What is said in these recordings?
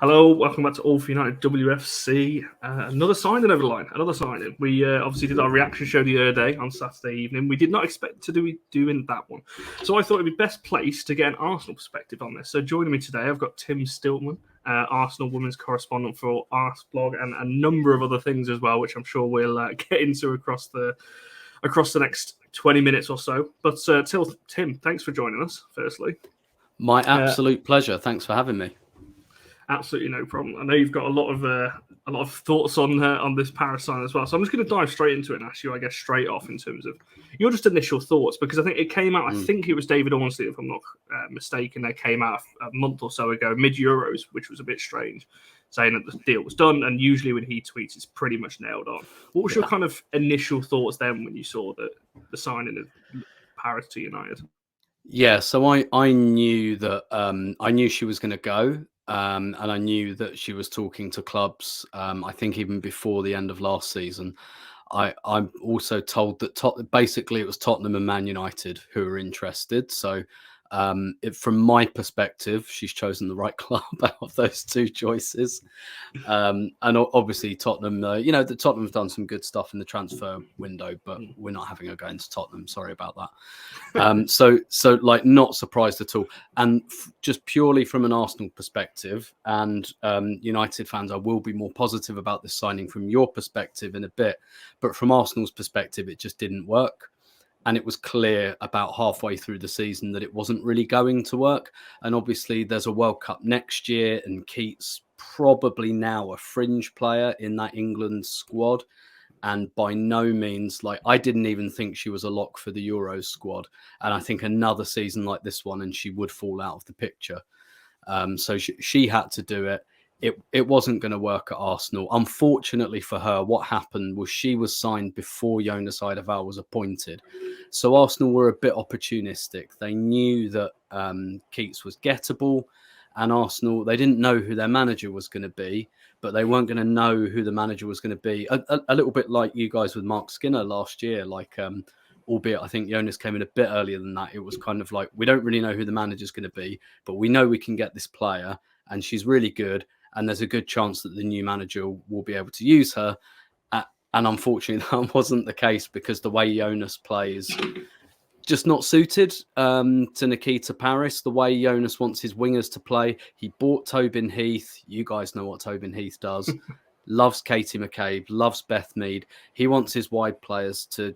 Hello, welcome back to All for United WFC. Another signing over the line, another signing. We obviously did our reaction show the other day on Saturday evening. We did not expect to be doing that one. So I thought it'd be best placed to get an Arsenal perspective on this. So joining me today, I've got Tim Stillman, Arsenal women's correspondent for Arseblog, and a number of other things as well, which I'm sure we'll get into across the next 20 minutes or so. But Tim, thanks for joining us, firstly. My absolute pleasure. Thanks for having me. Absolutely no problem. I know you've got a lot of thoughts on this Parris sign as well. So I'm just going to dive straight into it and ask you, I guess, straight off in terms of your just initial thoughts, because I think it came out. I think it was David Ornstein, if I'm not mistaken, that came out a month or so ago, mid-Euros, which was a bit strange, saying that the deal was done. And usually when he tweets, it's pretty much nailed on. What was your kind of initial thoughts then when you saw the signing of Parris to United? Yeah, so I knew that I knew she was going to go. And I knew that she was talking to clubs, I think even before the end of last season. I'm also told that basically it was Tottenham and Man United who were interested. So from my perspective, she's chosen the right club out of those two choices. And obviously Tottenham, the Tottenham have done some good stuff in the transfer window, but we're not having a go into Tottenham. Sorry about that. So like not surprised at all. And just purely from an Arsenal perspective and United fans, I will be more positive about this signing from your perspective in a bit. But from Arsenal's perspective, it just didn't work. And it was clear about halfway through the season that it wasn't really going to work. And obviously there's a World Cup next year, and Keats probably now a fringe player in that England squad. And by no means, I didn't even think she was a lock for the Euros squad. And I think another season like this one, and she would fall out of the picture. So she had to do it. It wasn't going to work at Arsenal. Unfortunately for her, what happened was she was signed before Jonas Eidevall was appointed. So Arsenal were a bit opportunistic. They knew that Keats was gettable, and Arsenal, they didn't know who their manager was going to be, but they weren't going to know who the manager was going to be. A little bit like you guys with Mark Skinner last year, albeit I think Jonas came in a bit earlier than that. It was kind of like, we don't really know who the manager's going to be, but we know we can get this player and she's really good. And there's a good chance that the new manager will be able to use her. And unfortunately, that wasn't the case, because the way Jonas plays just not suited to Nikita Parris. The way Jonas wants his wingers to play. He bought Tobin Heath. You guys know what Tobin Heath does. Loves Katie McCabe. Loves Beth Mead. He wants his wide players to,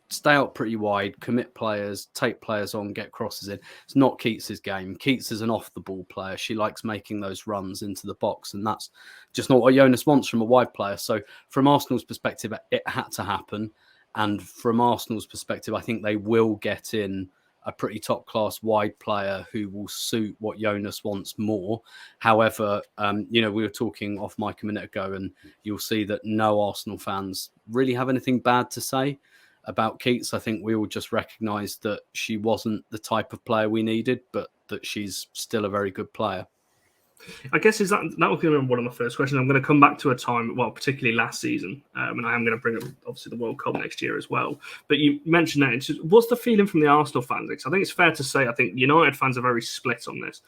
stay out pretty wide, commit players, take players on, get crosses in. It's not Keats's game. Keats is an off-the-ball player. She likes making those runs into the box, and that's just not what Jonas wants from a wide player. So from Arsenal's perspective, it had to happen. And from Arsenal's perspective, I think they will get in a pretty top-class wide player who will suit what Jonas wants more. However, we were talking off mic a minute ago, and you'll see that no Arsenal fans really have anything bad to say about Keats. I think we all just recognised that she wasn't the type of player we needed, but that she's still a very good player. I guess that was going to be one of my first questions. I'm going to come back to a time, particularly last season, and I am going to bring up obviously the World Cup next year as well. But you mentioned that. What's the feeling from the Arsenal fans? Because I think it's fair to say, I think United fans are very split on this.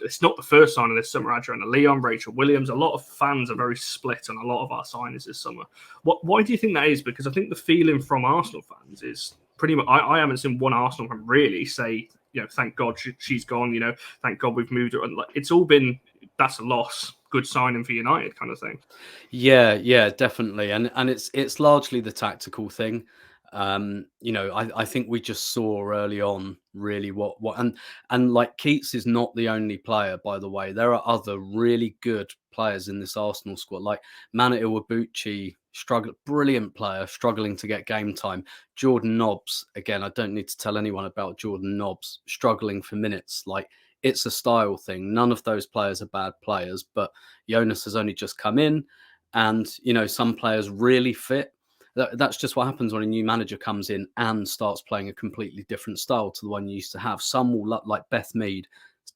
It's not the first signing this summer. Adriana Leon, Rachel Williams, a lot of fans are very split on a lot of our signings this summer. Why do you think that is? Because I think the feeling from Arsenal fans is pretty much, I haven't seen one Arsenal fan really say, thank God she's gone, thank God we've moved her. And it's all been, that's a loss, good signing for United kind of thing. Yeah, definitely. And it's largely the tactical thing. I think we just saw early on really what and like Keats is not the only player, by the way. There are other really good players in this Arsenal squad, like Mana Iwabuchi, brilliant player, struggling to get game time. Jordan Nobbs, again, I don't need to tell anyone about Jordan Nobbs, struggling for minutes. Like, it's a style thing. None of those players are bad players, but Jonas has only just come in, and some players really fit. That's just what happens when a new manager comes in and starts playing a completely different style to the one you used to have. Some will, like Beth Mead,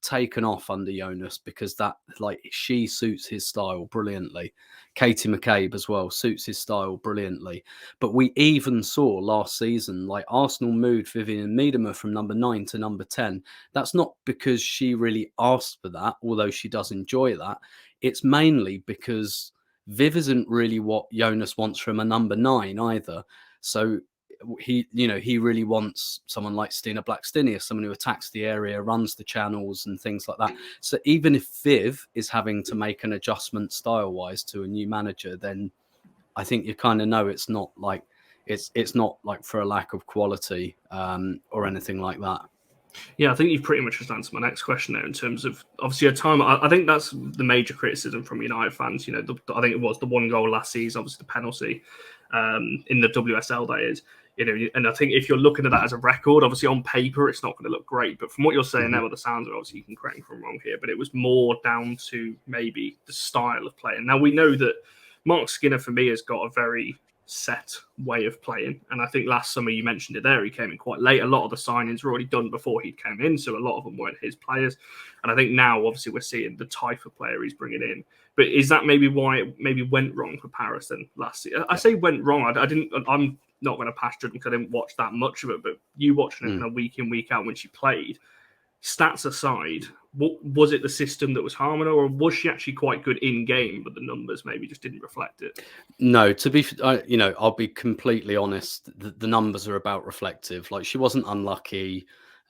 taken off under Jonas because that, like, she suits his style brilliantly. Katie McCabe as well suits his style brilliantly. But we even saw last season, like, Arsenal moved Vivian Miedema from number 9 to number 10. That's not because she really asked for that, although she does enjoy that. It's mainly because Viv isn't really what Jonas wants from a number 9 either. So he really wants someone like Stina Blackstenius, someone who attacks the area, runs the channels and things like that. So even if Viv is having to make an adjustment style-wise to a new manager, then I think you kind of know it's not like it's not like for a lack of quality or anything like that. Yeah, I think you've pretty much just answered my next question there in terms of obviously a time. I think that's the major criticism from United fans. I think it was the one goal last season, obviously the penalty in the WSL, that is. And I think if you're looking at that as a record, obviously on paper it's not going to look great. But from what you're saying now, with the sounds of it, obviously you can correct me if I'm wrong here, but it was more down to maybe the style of playing. Now we know that Mark Skinner for me has got a very set way of playing, and I think last summer you mentioned it there, he came in quite late. A lot of the signings were already done before he came in, so a lot of them weren't his players. And I think now obviously we're seeing the type of player he's bringing in. But is that maybe why it maybe went wrong for Parris then last year? I say went wrong. I'm not going to pass judgment because I didn't watch that much of it, but you watching it kind of week in, week out when she played, stats aside, what was it, the system that was harming her, or was she actually quite good in game, but the numbers maybe just didn't reflect it? No, I'll be completely honest. The numbers are about reflective. Like, she wasn't unlucky.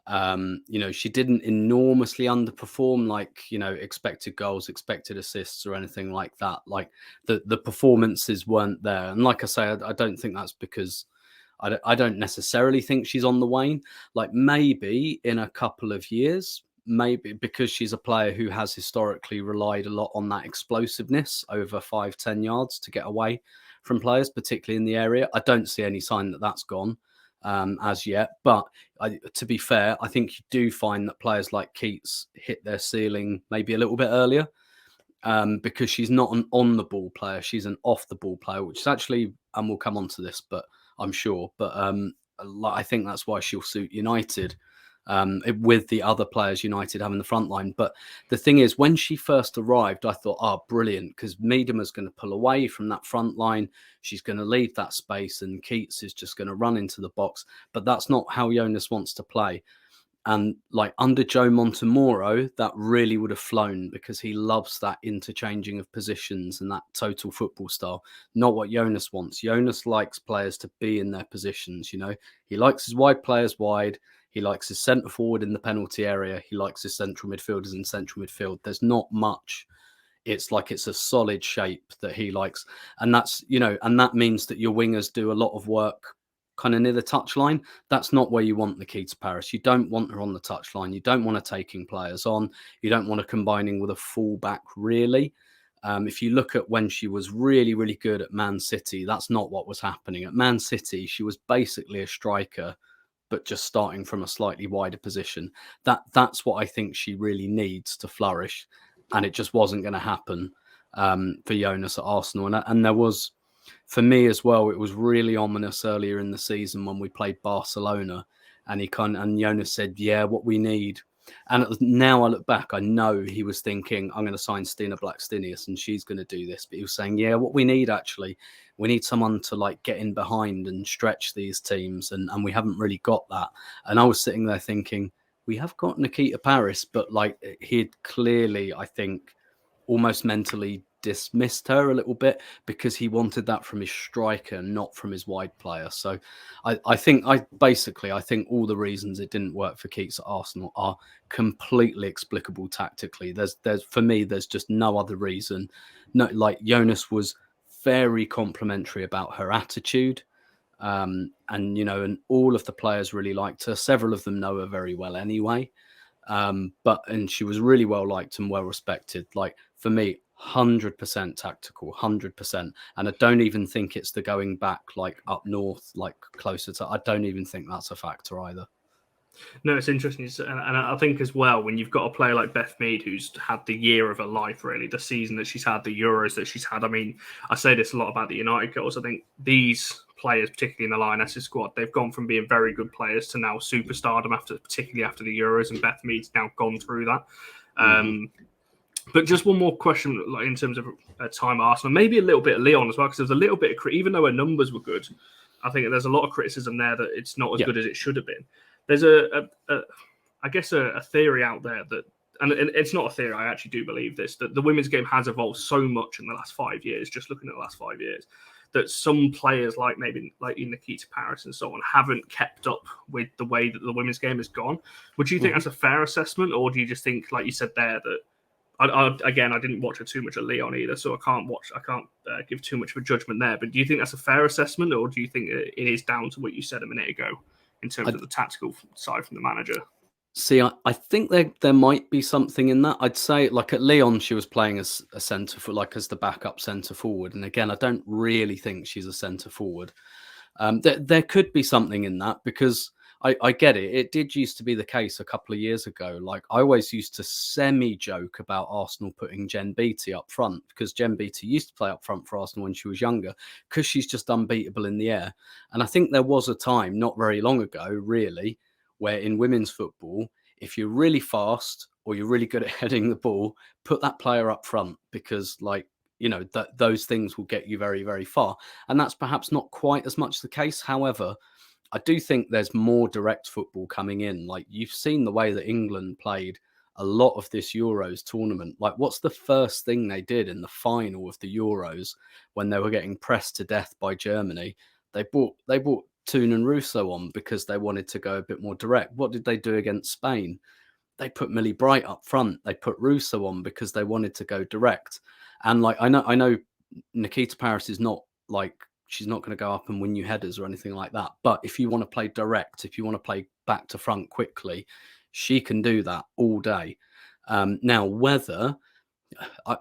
She didn't enormously underperform, like, expected goals, expected assists, or anything like that. Like, the performances weren't there. And like I say, I don't think that's because I don't necessarily think she's on the wane. Like, maybe in a couple of years, maybe because she's a player who has historically relied a lot on that explosiveness over 5-10 yards to get away from players, particularly in the area. I don't see any sign that that's gone as yet. But to be fair, I think you do find that players like Keats hit their ceiling maybe a little bit earlier because she's not an on-the-ball player. She's an off-the-ball player, which is actually, and we'll come on to this, but I'm sure. But I think that's why she'll suit United. With the other players United have in the front line. But the thing is, when she first arrived, I thought, brilliant, because Miedema's going to pull away from that front line. She's going to leave that space and Keats is just going to run into the box. But that's not how Jonas wants to play. And like under Joe Montemuro, that really would have flown because he loves that interchanging of positions and that total football style. Not what Jonas wants. Jonas likes players to be in their positions. He likes his wide players wide. He likes his centre forward in the penalty area. He likes his central midfielders in central midfield. There's not much. It's like it's a solid shape that he likes. And that's, and that means that your wingers do a lot of work kind of near the touchline. That's not where you want Nikita Parris. You don't want her on the touchline. You don't want her taking players on. You don't want her combining with a fullback, really. If you look at when she was really, really good at Man City, that's not what was happening. At Man City, she was basically a striker, but just starting from a slightly wider position. That's what I think she really needs to flourish. And it just wasn't going to happen for Jonas at Arsenal. And there was, for me as well, it was really ominous earlier in the season when we played Barcelona. And Jonas said, yeah, what we need. And now I look back, I know he was thinking, I'm going to sign Stina Blackstenius and she's going to do this. But he was saying, yeah, what we need actually, we need someone to like get in behind and stretch these teams. And we haven't really got that. And I was sitting there thinking, we have got Nikita Parris, but like he'd clearly, I think, almost mentally dismissed her a little bit because he wanted that from his striker, not from his wide player. So I think all the reasons it didn't work for Keats at Arsenal are completely explicable tactically. There's for me, there's just no other reason. No, like Jonas was very complimentary about her attitude. And all of the players really liked her. Several of them know her very well anyway. And she was really well liked and well respected. Like for me, 100% tactical, 100%. And I don't even think it's the going back like up north, like closer to. I don't even think that's a factor either. No, it's interesting, and I think as well when you've got a player like Beth Mead who's had the year of her life, really, the season that she's had, the Euros that she's had. I mean, I say this a lot about the United girls. I think these players, particularly in the Lionesses squad, they've gone from being very good players to now superstardom particularly after the Euros, and Beth Mead's now gone through that. But just one more question, like in terms of time at Arsenal, maybe a little bit of Leon as well, because there's a little bit of even though her numbers were good, I think there's a lot of criticism there that it's not as good as it should have been. There's I guess a theory out there that, and it's not a theory, I actually do believe this, that the women's game has evolved so much in the last 5 years, just looking at the last 5 years, that some players like Nikita Parris and so on haven't kept up with the way that the women's game has gone. Would you think that's a fair assessment, or do you just think, like you said there, that again, I didn't watch her too much at Leon either, so I can't give too much of a judgment there. But do you think that's a fair assessment, or do you think it is down to what you said a minute ago in terms of the tactical side from the manager? See, I think there might be something in that. I'd say, like at Leon, she was playing as a centre for, like as the backup centre forward, and again, I don't really think she's a centre forward. There could be something in that, because I get it. It did used to be the case a couple of years ago. Like I always used to semi-joke about Arsenal putting Jen Beattie up front, because Jen Beattie used to play up front for Arsenal when she was younger, because she's just unbeatable in the air. And I think there was a time not very long ago, really, where in women's football, if you're really fast or you're really good at heading the ball, put that player up front, because those things will get you very, very far. And that's perhaps not quite as much the case. However, I do think there's more direct football coming in. Like you've seen the way that England played a lot of this Euros tournament. Like what's the first thing they did in the final of the Euros when they were getting pressed to death by Germany? They brought Toon and Russo on because they wanted to go a bit more direct. What did they do against Spain? They put Millie Bright up front. They put Russo on because they wanted to go direct. And like I know Nikita Parris is not like, she's not going to go up and win you headers or anything like that. But if you want to play direct, if you want to play back to front quickly, she can do that all day. Now, whether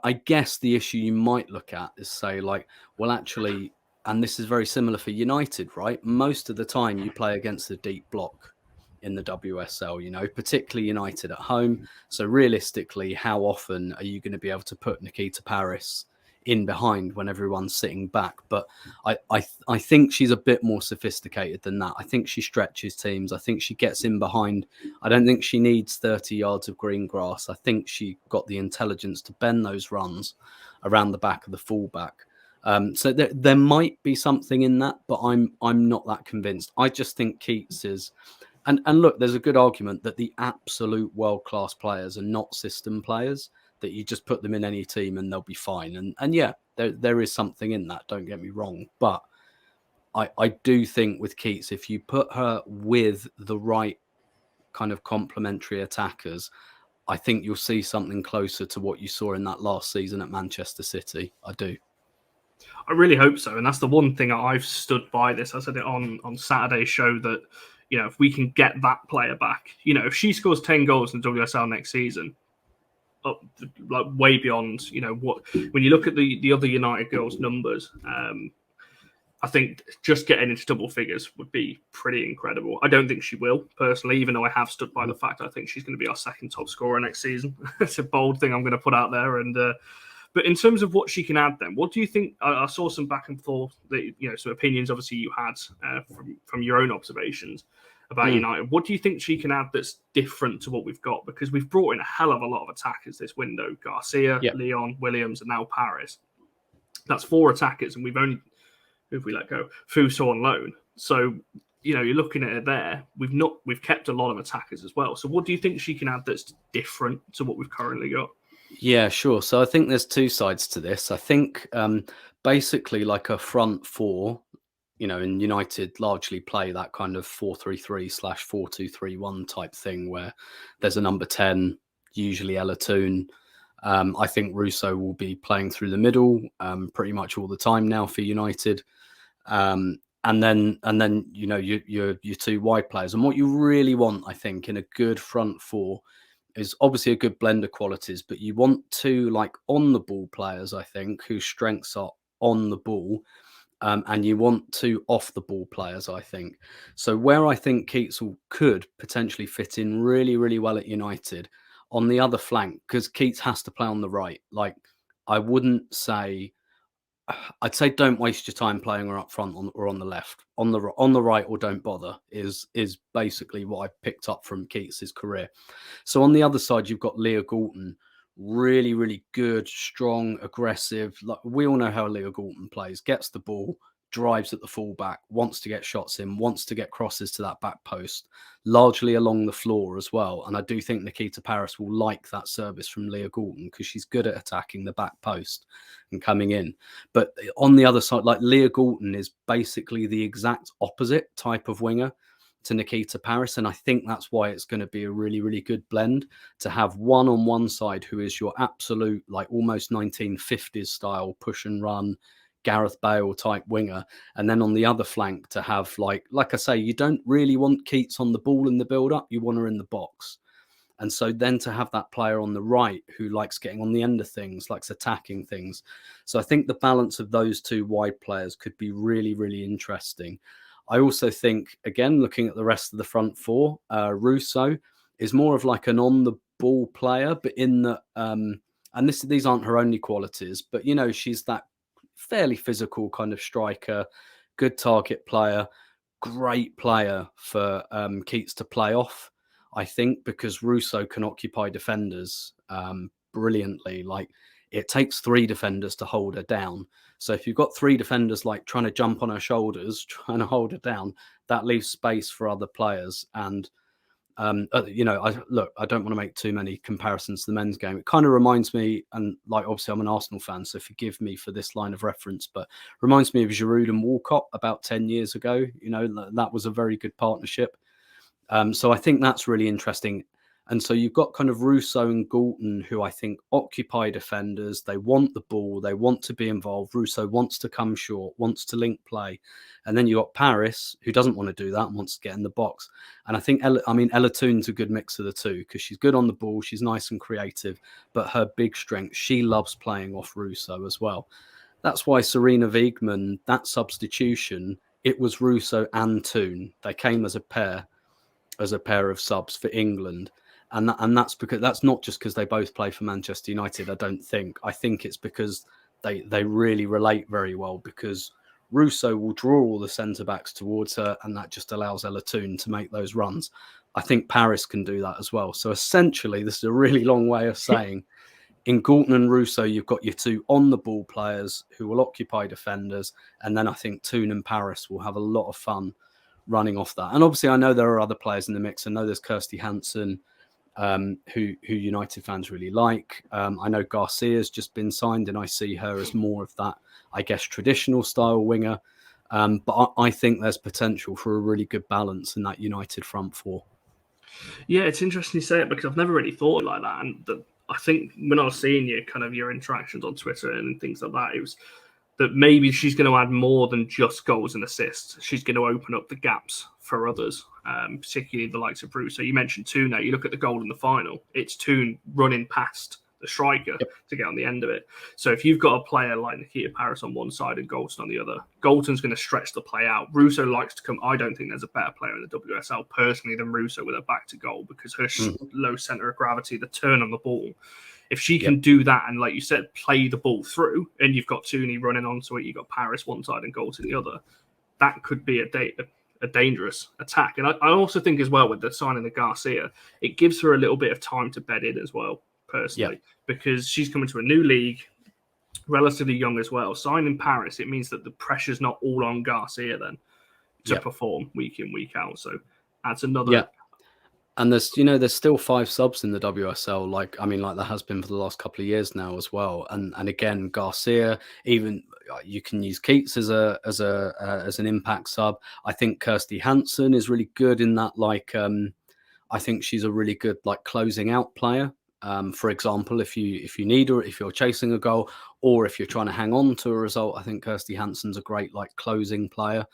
I guess the issue you might look at is say like, well, actually, and this is very similar for United, right? Most of the time you play against the deep block in the WSL, particularly United at home. So realistically, how often are you going to be able to put Nikita Parris in behind when everyone's sitting back? But I think she's a bit more sophisticated than that. I think she stretches teams. I think she gets in behind. I don't think she needs 30 yards of green grass. I think she got the intelligence to bend those runs around the back of the fullback. So there might be something in that, but I'm not that convinced. I just think Keats is, and look, there's a good argument that the absolute world-class players are not system players, that you just put them in any team and they'll be fine. And yeah, there is something in that, don't get me wrong. But I do think with Keats, if you put her with the right kind of complementary attackers, I think you'll see something closer to what you saw in that last season at Manchester City. I do. I really hope so. And that's the one thing I've stood by this. I said it on Saturday's show that, if we can get that player back, if she scores 10 goals in the WSL next season, up like way beyond, what, when you look at the other United girls' numbers, I think just getting into double figures would be pretty incredible. I don't think she will, personally, even though I have stood by the fact I think she's going to be our second top scorer next season. It's a bold thing I'm going to put out there. And but in terms of what she can add, then, what do you think? I saw some back and forth, some opinions. Obviously, you had from your own observations about United. What do you think she can add that's different to what we've got? Because we've brought in a hell of a lot of attackers this window: Garcia, Leon, Williams, and now Parris. That's 4 attackers, and we've only, if we let go, Fuso on loan. So you're looking at it there. We've kept a lot of attackers as well. So what do you think she can add that's different to what we've currently got? Yeah, sure. So I think there's 2 sides to this. I think basically like a front 4, and United largely play that kind of 4-3-3/4-2-3-1 type thing where there's a number 10, usually Ella Toon. I think Russo will be playing through the middle pretty much all the time now for United. And then your 2 wide players. And what you really want, I think, in a good front 4 is obviously a good blend of qualities, but you want 2 like on the ball players, I think, whose strengths are on the ball. and you want two off the ball players, I think. So where I think Keats could potentially fit in really, really well at United on the other flank, because Keats has to play on the right. Like, I wouldn't say, I'd say don't waste your time playing her up front or on the left. On the right, or don't bother is basically what I picked up from Keats's career. So on the other side, you've got Leah Galton, really, really good, strong, aggressive. Like, we all know how Leah Galton plays. Gets the ball, drives at the fullback, wants to get shots in, wants to get crosses to that back post, largely along the floor as well. And I do think Nikita Parris will like that service from Leah Galton because she's good at attacking the back post and coming in. But on the other side, like, Leah Galton is basically the exact opposite type of winger to Nikita Parris. And I think that's why it's going to be a really, really good blend to have one on one side who is your absolute, like, almost 1950s style push and run, Gareth Bale type winger. And then on the other flank to have, like I say, you don't really want Keats on the ball in the build up. You want her in the box. And so then to have that player on the right who likes getting on the end of things, likes attacking things. So I think the balance of those two wide players could be really, really interesting. I also think, again, looking at the rest of the front four, Russo is more of like an on-the-ball player, but in the and these aren't her only qualities, but, you know, she's that fairly physical kind of striker, good target player, great player for Keats to play off, I think, because Russo can occupy defenders brilliantly. Like, it takes three defenders to hold her down. So if you've got three defenders like trying to jump on her shoulders, trying to hold her down, that leaves space for other players. And you know, I don't want to make too many comparisons to the men's game. It kind of reminds me, and like, obviously I'm an Arsenal fan, so forgive me for this line of reference, but reminds me of Giroud and Walcott about 10 years ago. You know, that was a very good partnership. So I think that's really interesting. And so you've got kind of Russo and Galton, who I think occupy defenders. They want the ball. They want to be involved. Russo wants to come short, wants to link play. And then you've got Parris, who doesn't want to do that and wants to get in the box. And I think, Ella Toon's a good mix of the two because she's good on the ball. She's nice and creative. But her big strength, she loves playing off Russo as well. That's why Serena Wiegman, that substitution, it was Russo and Toon. They came as a pair of subs for England. And that's because that's not just because they both play for Manchester United, I don't think. I think it's because they really relate very well, because Russo will draw all the centre-backs towards her, and that just allows Ella Toon to make those runs. I think Parris can do that as well. So essentially, this is a really long way of saying, in Galton and Russo, you've got your two on-the-ball players who will occupy defenders, and then I think Toon and Parris will have a lot of fun running off that. And obviously, I know there are other players in the mix. I know there's Kirsty Hansen, who United fans really like. I know Garcia's just been signed, and I see her as more of that, I guess, traditional style winger. But I think there's potential for a really good balance in that United front four. Yeah, it's interesting you say it because I've never really thought like that. And I think when I was seeing your interactions on Twitter and things like that, it was that maybe she's going to add more than just goals and assists. She's going to open up the gaps for others, particularly the likes of Russo. So you mentioned Toon now. You look at the goal in the final. It's Toon running past the striker to get on the end of it. So if you've got a player like Nikita Parris on one side and Galton on the other, Galton's going to stretch the play out. Russo likes to come. I don't think there's a better player in the WSL personally than Russo with her back to goal, because her low centre of gravity, the turn on the ball. If she can do that and, like you said, play the ball through, and you've got Tooney running onto it, you've got Parris one side and Galton the other, that could be a dangerous attack. And I also think as well, with the signing of Garcia, it gives her a little bit of time to bed in as well, personally, because she's coming to a new league, relatively young as well. Signing Parris, it means that the pressure's not all on Garcia then to perform week in, week out. So that's another... Yeah. And there's still 5 subs in the WSL, like there has been for the last couple of years now as well. And again, Garcia, even you can use Keats as an impact sub. I think Kirsty Hansen is really good in that. I think she's a really good closing out player. For example, if you need her, if you're chasing a goal, or if you're trying to hang on to a result, I think Kirsty Hansen's a great closing player.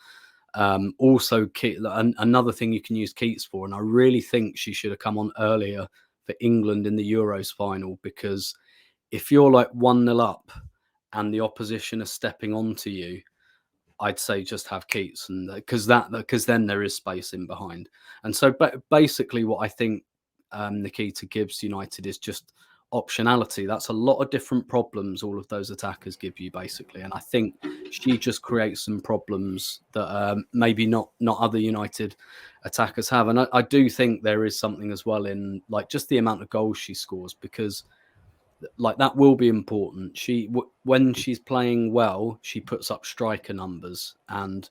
Also, another thing you can use Keats for, and I really think she should have come on earlier for England in the Euros final, because if you're 1-0 up and the opposition are stepping onto you, I'd say just have Keats, and because then there is space in behind. And so basically what I think Nikita gives United is just optionality. That's a lot of different problems all of those attackers give you, basically. And I think she just creates some problems that maybe not other United attackers have. And I do think there is something as well in like just the amount of goals she scores, because like that will be important. When she's playing well, she puts up striker numbers. And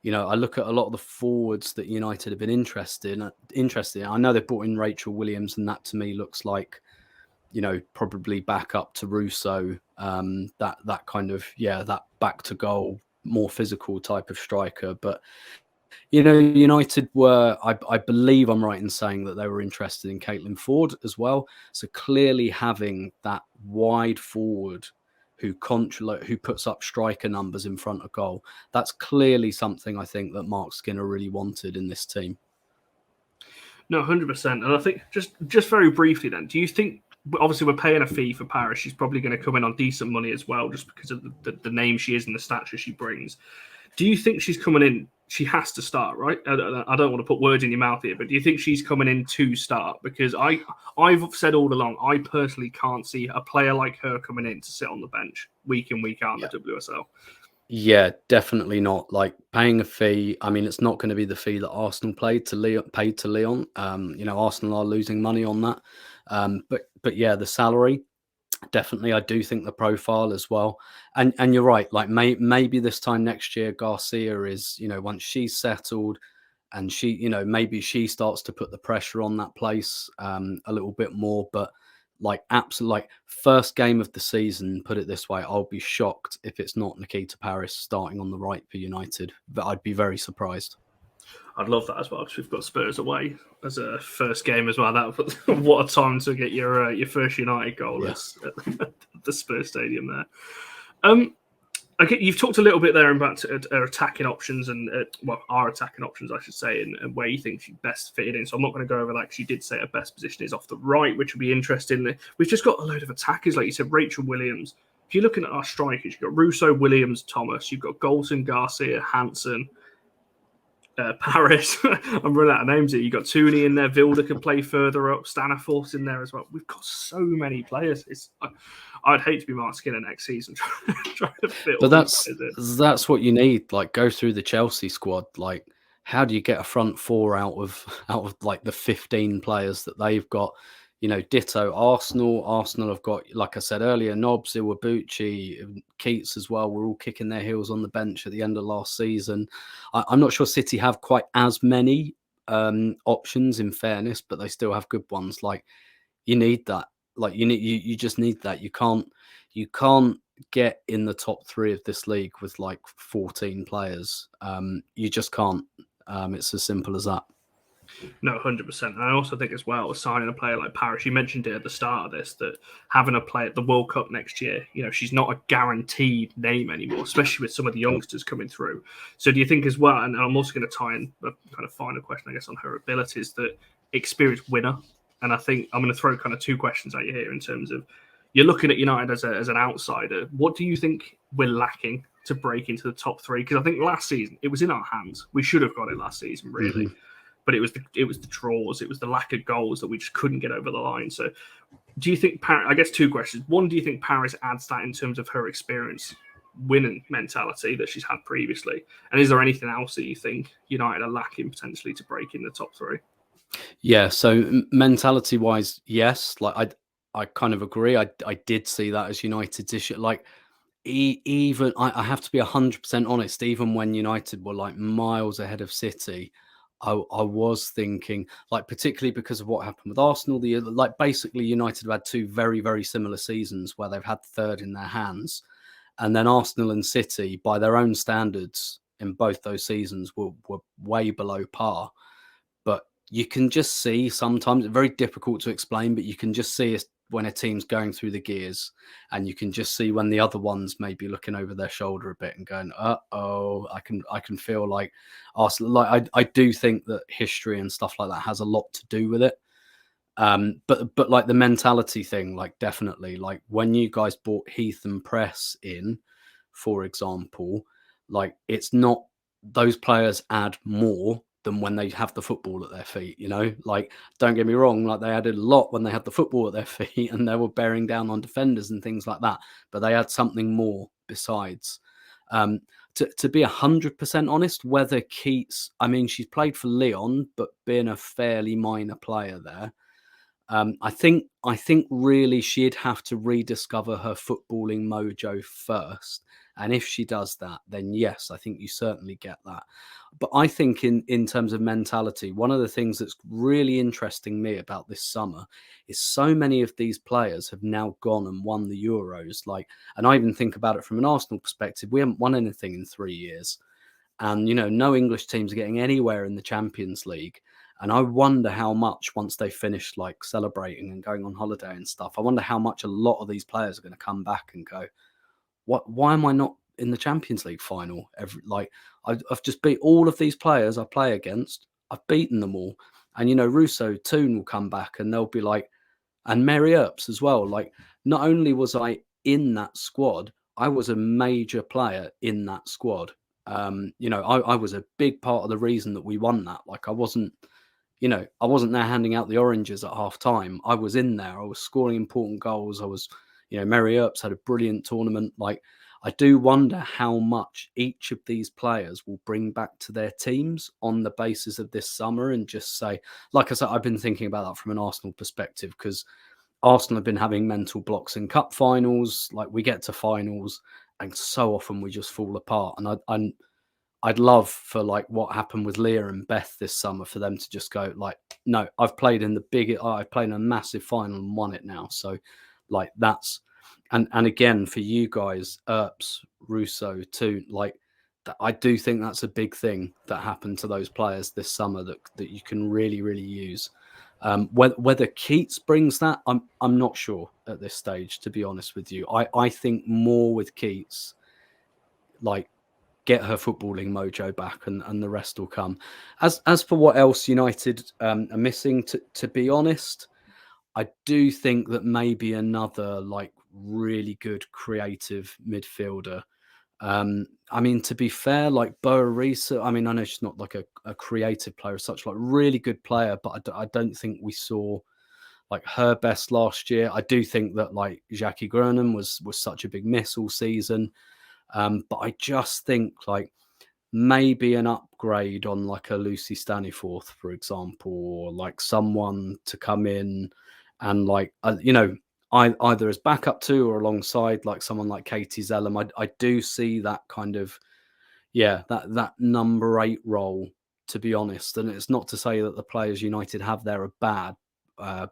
I look at a lot of the forwards that United have been interested in. I know they've brought in Rachel Williams, and that to me looks like, probably back up to Russo, that kind of, that back to goal, more physical type of striker. But, United were, I believe I'm right in saying that they were interested in Caitlin Ford as well. So clearly having that wide forward who puts up striker numbers in front of goal, that's clearly something I think that Mark Skinner really wanted in this team. No, 100%. And I think just very briefly then, do you think, obviously we're paying a fee for Parris, she's probably going to come in on decent money as well, just because of the name she is and the stature she brings. Do you think she's coming in, she has to start, right? I don't want to put words in your mouth here, but do you think she's coming in to start? Because I've said all along, I personally can't see a player like her coming in to sit on the bench week in, week out in the WSL. Yeah, definitely not. Like paying a fee. I mean, it's not going to be the fee that Arsenal paid to Lyon. Arsenal are losing money on that. But yeah, the salary, definitely. I do think the profile as well. And you're right. Like maybe this time next year, Garcia is, once she's settled and she, maybe she starts to put the pressure on that place a little bit more. But like absolutely, like first game of the season, put it this way, I'll be shocked if it's not Nikita Parris starting on the right for United. But I'd be very surprised. I'd love that as well, because we've got Spurs away as a first game as well. What a time to get your first United goal at the Spurs stadium there. Okay, you've talked a little bit there about our attacking options and our attacking options, I should say, and where you think she best fitted in. So I'm not going to go over that, because you did say her best position is off the right, which would be interesting. We've just got a load of attackers, like you said, Rachel Williams. If you're looking at our strikers, you've got Russo, Williams, Thomas. You've got Golson, Garcia, Hansen, Parris. I'm running out of names here. You've got Tooney in there. Vilda could play further up. Staniforth in there as well. We've got so many players. I'd hate to be Mark Skinner next season trying to fit. But that's what you need. Like, go through the Chelsea squad. Like, how do you get a front four out of like the 15 players that they've got? Ditto Arsenal. Arsenal have got, like I said earlier, Nobbs, Iwabuchi, Keats as well. We're all kicking their heels on the bench at the end of last season. I'm not sure City have quite as many options, in fairness, but they still have good ones. Like, you need that. Like, you just need that. You can't get in the top three of this league with like 14 players. You just can't. It's as simple as that. No, 100%. And I also think as well, signing a player like Parris, you mentioned it at the start of this, that having a play at the World Cup next year, she's not a guaranteed name anymore, especially with some of the youngsters coming through. So do you think as well, and I'm also going to tie in a kind of final question, I guess, on her abilities, that experienced winner. And I think I'm going to throw kind of two questions at you here in terms of, you're looking at United as an outsider. What do you think we're lacking to break into the top three? Because I think last season, it was in our hands. We should have got it last season, really. Mm-hmm. But it was the draws, it was the lack of goals that we just couldn't get over the line. So do you think, I guess two questions. One, do you think Parris adds that in terms of her experience, winning mentality that she's had previously? And is there anything else that you think United are lacking potentially to break in the top three? Yeah, so mentality-wise, yes. Like, I kind of agree. I did see that as United's issue. Like, even I have to be 100% honest, even when United were like miles ahead of City, I was thinking, like, particularly because of what happened with Arsenal, basically United have had two very, very similar seasons where they've had third in their hands. And then Arsenal and City, by their own standards in both those seasons, were way below par. But you can just see sometimes, it's very difficult to explain, but you can just see when a team's going through the gears, and you can just see when the other ones may be looking over their shoulder a bit and going, I can feel like Arsenal. Like, I do think that history and stuff like that has a lot to do with it. But like the mentality thing, like, definitely, like when you guys brought Heath and Press in, for example, Like, it's not, those players add more than when they have the football at their feet, you know? Like, don't get me wrong, like they added a lot when they had the football at their feet and they were bearing down on defenders and things like that, but they had something more besides. To be 100% honest, whether Keats, I mean, she's played for Lyon, but been a fairly minor player there. I think really she'd have to rediscover her footballing mojo first. And if she does that, then yes, I think you certainly get that. But I think in terms of mentality, one of the things that's really interesting me about this summer is so many of these players have now gone and won the Euros. Like, and I even think about it from an Arsenal perspective. We haven't won anything in 3 years. And, you know, no English teams are getting anywhere in the Champions League. And I wonder how much, once they finish like celebrating and going on holiday and stuff, I wonder how much a lot of these players are going to come back and go, why am I not in the Champions League final? I've just beat all of these players I play against. I've beaten them all. And, you know, Russo, Toon will come back and they'll be like, and Mary Earps as well. Like, not only was I in that squad, I was a major player in that squad. You know, I was a big part of the reason that we won that. Like, I wasn't there handing out the oranges at half time. I was in there. I was scoring important goals. You know, Mary Earps had a brilliant tournament. Like, I do wonder how much each of these players will bring back to their teams on the basis of this summer, and just say, like I said, I've been thinking about that from an Arsenal perspective, because Arsenal have been having mental blocks in cup finals. Like, we get to finals and so often we just fall apart. And I'd love for like what happened with Leah and Beth this summer, for them to just go like, no, I've played in I've played in a massive final and won it now. So like that's, and again, for you guys, Earps, Russo too, like I do think that's a big thing that happened to those players this summer that you can really, really use. Whether Keats brings that, I'm not sure at this stage, to be honest with you. I think more with Keats, like, get her footballing mojo back and the rest will come. As for what else United are missing, to be honest, I do think that maybe another like really good creative midfielder. I mean, to be fair, like Boarisa, I mean, I know she's not like a creative player as such, like really good player, but I don't think we saw like her best last year. I do think that like Jackie Groening was such a big miss all season. But I just think like maybe an upgrade on like a Lucy Staniforth, for example, or like someone to come in and like, you know, either as backup to or alongside like someone like Katie Zellum. I do see that kind of, yeah, that number 8 role, to be honest. And it's not to say that the players United have there are bad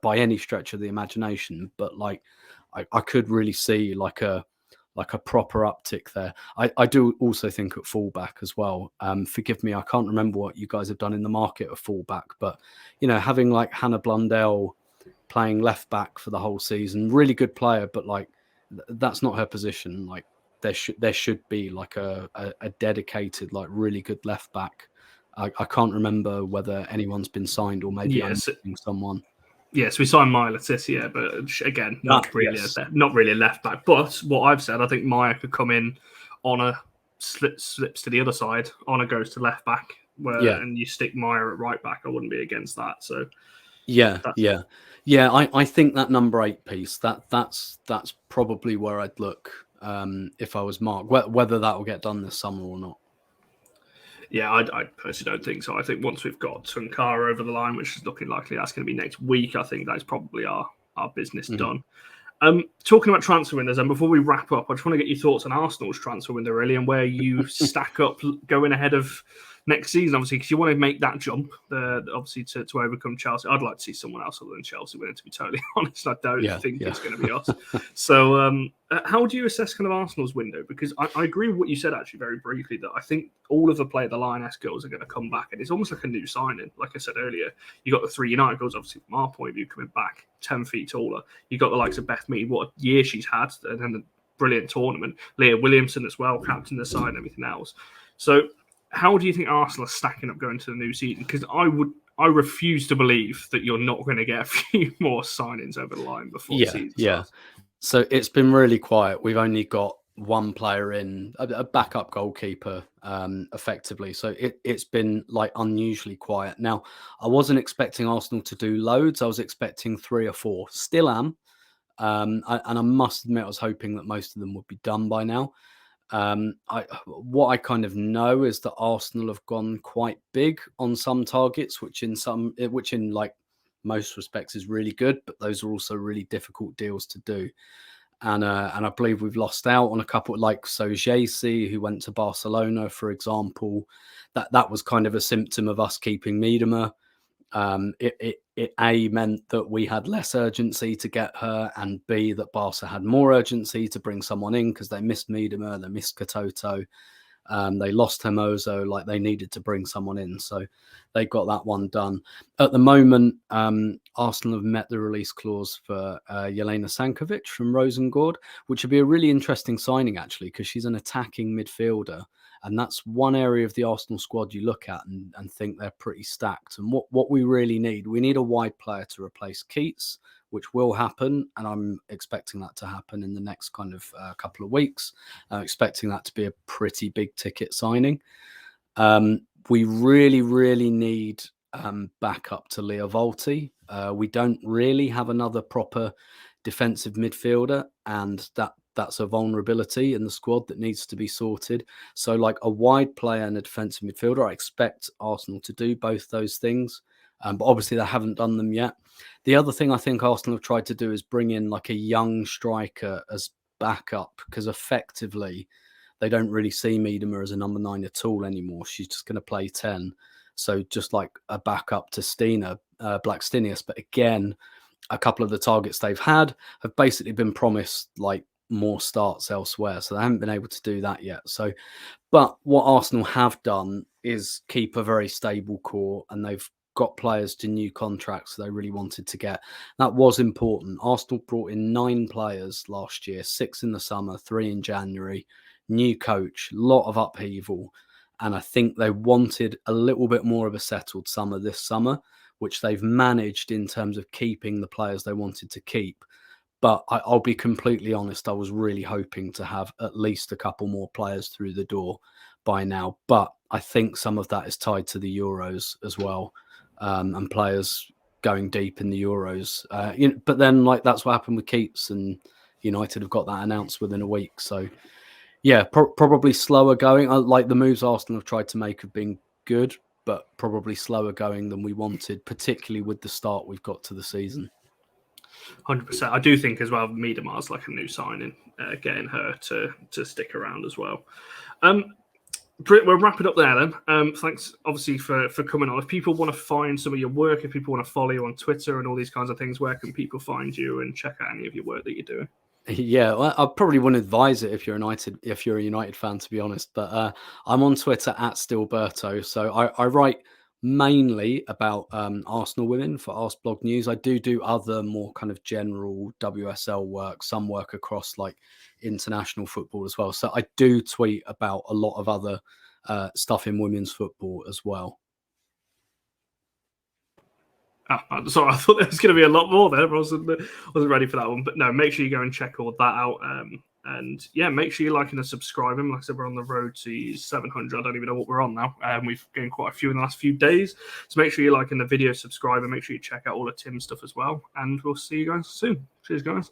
by any stretch of the imagination, but like I could really see like a proper uptick there. I do also think at fullback as well. Forgive me, I can't remember what you guys have done in the market of fullback, but you know, having like Hannah Blundell playing left back for the whole season, really good player, but like that's not her position. Like there should be like a dedicated, like really good left back. I can't remember whether anyone's been signed or maybe I'm missing someone. Yes, we signed Maya Letizia, but again, not really a left back. But what I've said, I think Maya could come in on a slips to the other side. Honor goes to left back, and you stick Maya at right back. I wouldn't be against that. So I think that number 8 piece, that's probably where I'd look if I was Mark. Whether that will get done this summer or not. Yeah, I personally don't think so. I think once we've got Tunkara over the line, which is looking likely that's going to be next week, I think that's probably our business done. Talking about transfer windows, and before we wrap up, I just want to get your thoughts on Arsenal's transfer window, really, and where you stack up going ahead of next season, obviously, because you want to make that jump, obviously, to overcome Chelsea. I'd like to see someone else other than Chelsea win it, to be totally honest. I don't think it's going to be us. So how do you assess kind of Arsenal's window? Because I agree with what you said, actually, very briefly, that I think all of the Lioness girls are going to come back, and it's almost like a new signing. Like I said earlier, you got the 3 United girls, obviously, from our point of view, coming back 10 feet taller. You got the likes of Beth Mead, what a year she's had, and then the brilliant tournament. Leah Williamson as well, captain the side and everything else. So how do you think Arsenal are stacking up going to the new season? Because I refuse to believe that you're not going to get a few more signings over the line before the season starts. So it's been really quiet. We've only got one player in, a backup goalkeeper, effectively. So it's been like unusually quiet. Now, I wasn't expecting Arsenal to do loads. I was expecting 3 or 4. Still am. And I must admit, I was hoping that most of them would be done by now. What I kind of know is that Arsenal have gone quite big on some targets, which in like most respects is really good, but those are also really difficult deals to do. And I believe we've lost out on a couple like Sojesi, who went to Barcelona, for example. That was kind of a symptom of us keeping Miedema. It A, meant that we had less urgency to get her, and B, that Barca had more urgency to bring someone in because they missed Miedema, they missed Katoto, they lost Hermoso, like they needed to bring someone in. So they got that one done. At the moment, Arsenal have met the release clause for Jelena Sankovic from Rosengård, which would be a really interesting signing, actually, because she's an attacking midfielder. And that's one area of the Arsenal squad you look at and think they're pretty stacked. And what we really need, we need a wide player to replace Keats, which will happen. And I'm expecting that to happen in the next kind of couple of weeks. I'm expecting that to be a pretty big ticket signing. We really, really need backup to Leo Volti. We don't really have another proper defensive midfielder, and that's a vulnerability in the squad that needs to be sorted. So like a wide player and a defensive midfielder, I expect Arsenal to do both those things. But obviously they haven't done them yet. The other thing I think Arsenal have tried to do is bring in like a young striker as backup, because effectively they don't really see Miedema as a number 9 at all anymore. She's just going to play 10. So just like a backup to Stina Blackstenius. But again, a couple of the targets they've had have basically been promised like more starts elsewhere. So they haven't been able to do that yet. So, but what Arsenal have done is keep a very stable core, and they've got players to new contracts they really wanted to get. That was important. Arsenal brought in 9 players last year, 6 in the summer, 3 in January, new coach, lot of upheaval. And I think they wanted a little bit more of a settled summer this summer, which they've managed in terms of keeping the players they wanted to keep. But I'll be completely honest, I was really hoping to have at least a couple more players through the door by now. But I think some of that is tied to the Euros as well, and players going deep in the Euros. But then like that's what happened with Keats, and United have got that announced within a week. So yeah, probably slower going. Like the moves Arsenal have tried to make have been good, but probably slower going than we wanted, particularly with the start we've got to the season. 100%. I do think as well, Miedema's like a new signing, getting her to stick around as well. We'll wrap it up there then. Thanks, obviously, for coming on. If people want to find some of your work, if people want to follow you on Twitter and all these kinds of things, where can people find you and check out any of your work that you're doing? Yeah, well, I probably wouldn't advise it if you're a United fan, to be honest. But I'm on Twitter at Stilberto. So I write mainly about Arsenal women for Arseblog News. I do other more kind of general WSL work, some work across like international football as well. So I do tweet about a lot of other stuff in women's football as well. Oh, sorry, I thought there was going to be a lot more there. I wasn't ready for that one. But no, make sure you go and check all that out. And yeah, make sure you're liking and subscribing. Like I said, we're on the road to 700. I don't even know what we're on now. We've gained quite a few in the last few days. So make sure you're liking the video, subscribe, and make sure you check out all of Tim's stuff as well. And we'll see you guys soon. Cheers, guys.